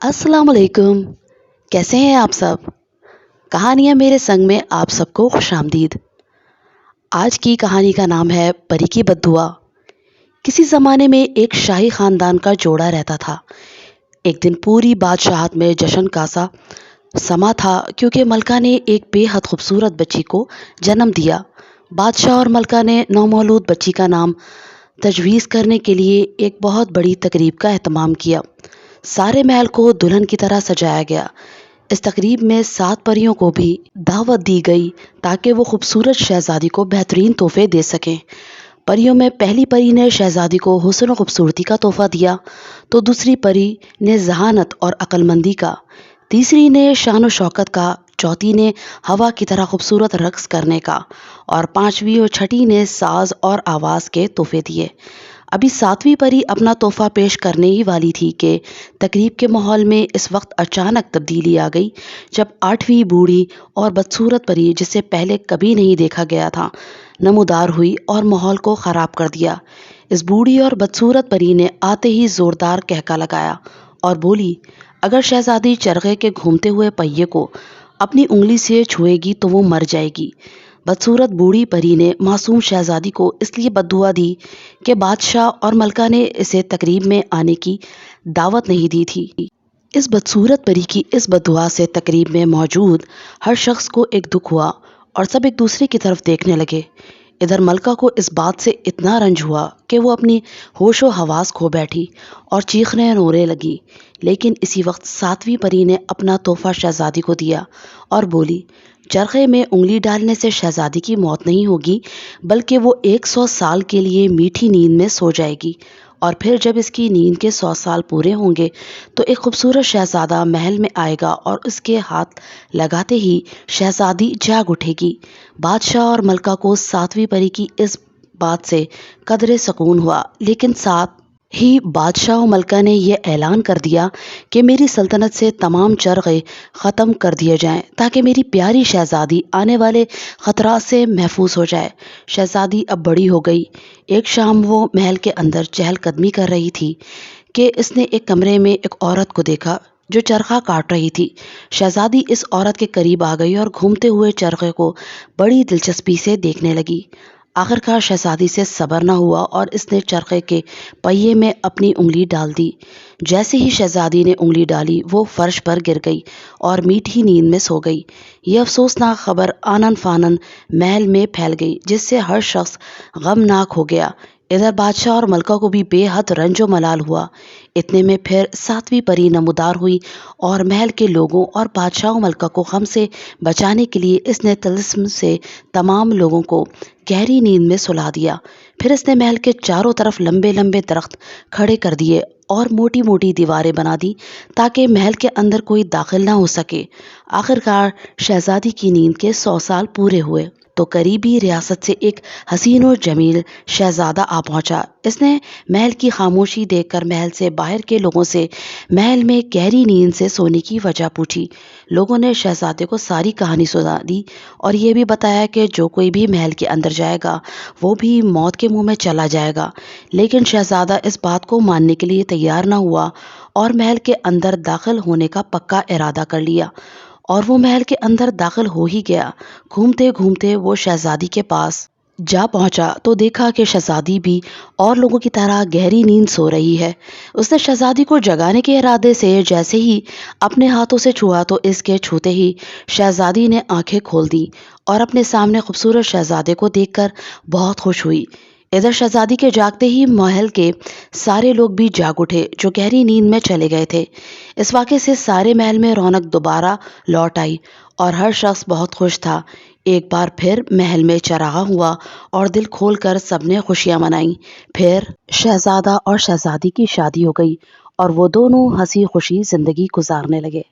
अस्सलाम वालेकुम। कैसे हैं आप सब? कहानियाँ मेरे संग में आप सबको खुशामदीद। आज की कहानी का नाम है परी की बद्दुआ। किसी ज़माने में एक शाही ख़ानदान का जोड़ा रहता था। एक दिन पूरी बादशाहत में जश्न का सा समा था क्योंकि मलका ने एक बेहद खूबसूरत बच्ची को जन्म दिया। बादशाह और मलका ने नौमौलूद बच्ची का नाम तजवीज़ करने के लिए एक बहुत बड़ी तकरीब का एहतमाम किया। सारे महल को दुल्हन की तरह सजाया गया। इस तकरीब में 7 परियों को भी दावत दी गई ताकि वो खूबसूरत शहजादी को बेहतरीन तोहफे दे सकें। परियों में पहली परी ने शहजादी को हुस्न और खूबसूरती का तोहफा दिया, तो दूसरी परी ने जहानत और अक्लमंदी का, तीसरी ने शान और शौकत का, चौथी ने हवा की तरह खूबसूरत रक्स करने का और पांचवी और छठी ने साज और आवाज़ के तोहफे दिए। अभी 7वीं परी अपना तोहफा पेश करने ही वाली थी कि तकरीब के माहौल में इस वक्त अचानक तब्दीली आ गई, जब 8वीं बूढ़ी और बदसूरत परी, जिसे पहले कभी नहीं देखा गया था, नमूदार हुई और माहौल को ख़राब कर दिया। इस बूढ़ी और बदसूरत परी ने आते ही ज़ोरदार कहका लगाया और बोली, अगर शहजादी चरखे के घूमते हुए पहिए को अपनी उंगली से छुएगी तो वो मर जाएगी। बदसूरत बूढ़ी परी ने मासूम शहजादी को इसलिए बद्दुआ दी कि बादशाह और मलका ने इसे तकरीब में आने की दावत नहीं दी थी। इस बदसूरत परी की इस बद्दुआ से तकरीब में मौजूद हर शख्स को एक दुख हुआ और सब एक दूसरे की तरफ देखने लगे। इधर मलका को इस बात से इतना रंज हुआ कि वो अपनी होशो हवास खो बैठी और चीखने रोने लगी। लेकिन इसी वक्त 7वीं परी ने अपना तोहफा शहजादी को दिया और बोली, चरखे में उंगली डालने से शहजादी की मौत नहीं होगी, बल्कि वो 100 साल के लिए मीठी नींद में सो जाएगी और फिर जब इसकी नींद के 100 साल पूरे होंगे तो एक खूबसूरत शहजादा महल में आएगा और उसके हाथ लगाते ही शहजादी जाग उठेगी। बादशाह और मलका को 7वीं परी की इस बात से कदरे सुकून हुआ, लेकिन साथ ही बादशाह और मलका ने यह ऐलान कर दिया कि मेरी सल्तनत से तमाम चरखे ख़त्म कर दिए जाएं ताकि मेरी प्यारी शहजादी आने वाले ख़तरात से महफूज हो जाए। शहजादी अब बड़ी हो गई। एक शाम वो महल के अंदर चहलकदमी कर रही थी कि इसने एक कमरे में एक औरत को देखा जो चरखा काट रही थी। शहजादी इस औरत के करीब आ गई और घूमते हुए चरखे को बड़ी दिलचस्पी से देखने लगी। आखिरकार शहजादी से सब्र न हुआ और इसने चरखे के पहिए में अपनी उंगली डाल दी। जैसे ही शहजादी ने उंगली डाली वो फर्श पर गिर गई और मीठी नींद में सो गई। ये अफसोसनाक खबर आनन फानन महल में फैल गई, जिससे हर शख्स गमनाक हो गया। इधर बादशाह और मलका को भी बेहद रंजो मलाल हुआ। इतने में फिर 7वीं परी नमूदार हुई और महल के लोगों और बादशाह और मलका को गम से बचाने के लिए इसने तिलिस्म से तमाम लोगों को गहरी नींद में सुला दिया। फिर इसने महल के चारों तरफ लंबे लंबे दरख्त खड़े कर दिए और मोटी मोटी दीवारें बना दी ताकि महल के अंदर कोई दाखिल ना हो सके। आखिरकार शहजादी की नींद के 100 साल पूरे हुए तो करीबी रियासत से एक हसीन और जमील शहजादा आ पहुंचा। इसने महल की खामोशी देखकर महल से बाहर के लोगों से महल में गहरी नींद से सोने की वजह पूछी। लोगों ने शहजादे को सारी कहानी सुना दी और ये भी बताया कि जो कोई भी महल के अंदर जाएगा वो भी मौत के मुंह में चला जाएगा। लेकिन शहजादा इस बात को मानने के लिए तैयार न हुआ और महल के अंदर दाखिल होने का पक्का इरादा कर लिया और वो महल के अंदर दाखिल हो ही गया। घूमते घूमते वो शहजादी के पास जा पहुंचा तो देखा कि शहजादी भी और लोगों की तरह गहरी नींद सो रही है। उसने शहजादी को जगाने के इरादे से जैसे ही अपने हाथों से छुआ तो इसके छूते ही शहजादी ने आंखें खोल दी और अपने सामने खूबसूरत शहजादे को देखकर बहुत खुश हुई। इधर शहजादी के जागते ही महल के सारे लोग भी जाग उठे जो गहरी नींद में चले गए थे। इस वाक़े से सारे महल में रौनक दोबारा लौट आई और हर शख्स बहुत खुश था। एक बार फिर महल में चरागा हुआ और दिल खोलकर सबने खुशियां मनाई। फिर शहजादा और शहजादी की शादी हो गई और वो दोनों हंसी खुशी जिंदगी गुजारने लगे।